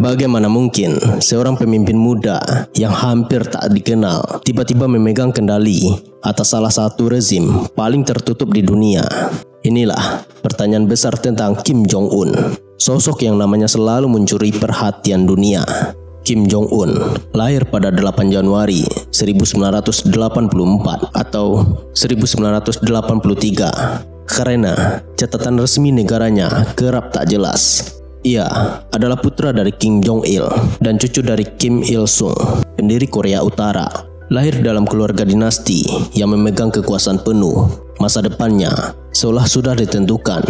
Bagaimana mungkin seorang pemimpin muda yang hampir tak dikenal tiba-tiba memegang kendali atas salah satu rezim paling tertutup di dunia? Inilah pertanyaan besar tentang Kim Jong-un, sosok yang namanya selalu mencuri perhatian dunia. Kim Jong-un lahir pada 8 Januari 1984 atau 1983 karena catatan resmi negaranya kerap tak jelas. Ia adalah putra dari Kim Jong-il dan cucu dari Kim Il-sung, pendiri Korea Utara. Lahir dalam keluarga dinasti yang memegang kekuasaan penuh. Masa depannya seolah sudah ditentukan,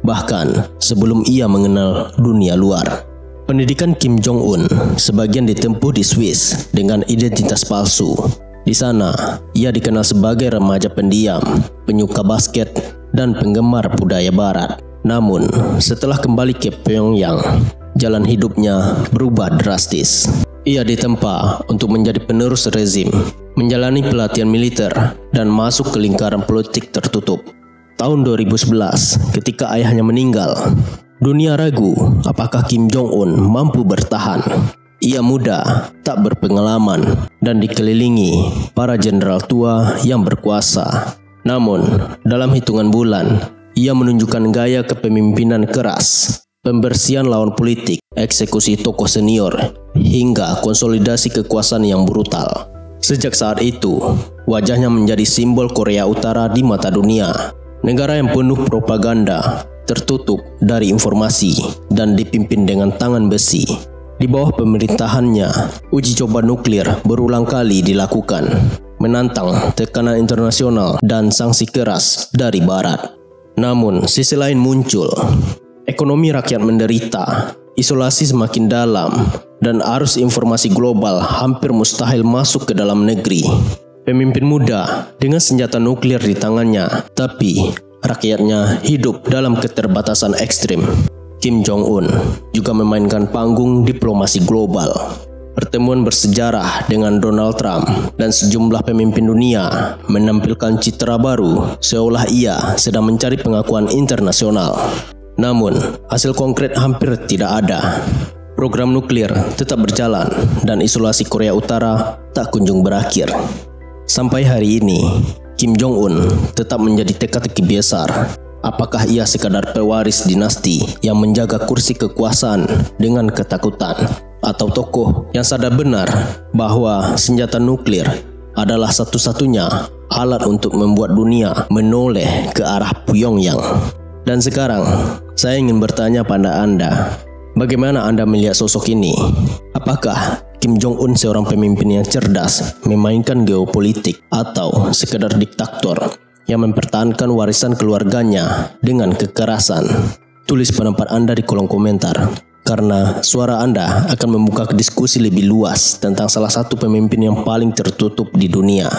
bahkan sebelum ia mengenal dunia luar. Pendidikan Kim Jong-un sebagian ditempuh di Swiss dengan identitas palsu. Di sana, ia dikenal sebagai remaja pendiam, penyuka basket, dan penggemar budaya barat. Namun, setelah kembali ke Pyongyang, jalan hidupnya berubah drastis. Ia ditempa untuk menjadi penerus rezim, menjalani pelatihan militer, dan masuk ke lingkaran politik tertutup. Tahun 2011, ketika ayahnya meninggal, dunia ragu apakah Kim Jong-un mampu bertahan. Ia muda, tak berpengalaman, dan dikelilingi para jenderal tua yang berkuasa. Namun, dalam hitungan bulan, ia menunjukkan gaya kepemimpinan keras, pembersihan lawan politik, eksekusi tokoh senior, hingga konsolidasi kekuasaan yang brutal. Sejak saat itu, wajahnya menjadi simbol Korea Utara di mata dunia. Negara yang penuh propaganda, tertutup dari informasi, dan dipimpin dengan tangan besi. Di bawah pemerintahannya, uji coba nuklir berulang kali dilakukan, menantang tekanan internasional dan sanksi keras dari Barat. Namun, sisi lain muncul. Ekonomi rakyat menderita, isolasi semakin dalam, dan arus informasi global hampir mustahil masuk ke dalam negeri. Pemimpin muda dengan senjata nuklir di tangannya, tapi rakyatnya hidup dalam keterbatasan ekstrim. Kim Jong-un juga memainkan panggung diplomasi global. Pertemuan bersejarah dengan Donald Trump dan sejumlah pemimpin dunia menampilkan citra baru seolah ia sedang mencari pengakuan internasional. Namun, hasil konkret hampir tidak ada. Program nuklir tetap berjalan dan isolasi Korea Utara tak kunjung berakhir. Sampai hari ini, Kim Jong-un tetap menjadi teka-teki besar. Apakah ia sekadar pewaris dinasti yang menjaga kursi kekuasaan dengan ketakutan? Atau tokoh yang sadar benar bahwa senjata nuklir adalah satu-satunya alat untuk membuat dunia menoleh ke arah Pyongyang. Dan sekarang, saya ingin bertanya pada Anda, bagaimana Anda melihat sosok ini? Apakah Kim Jong-un seorang pemimpin yang cerdas, memainkan geopolitik, atau sekedar diktator yang mempertahankan warisan keluarganya dengan kekerasan? Tulis pendapat Anda di kolom komentar, karena suara Anda akan membuka diskusi lebih luas tentang salah satu pemimpin yang paling tertutup di dunia.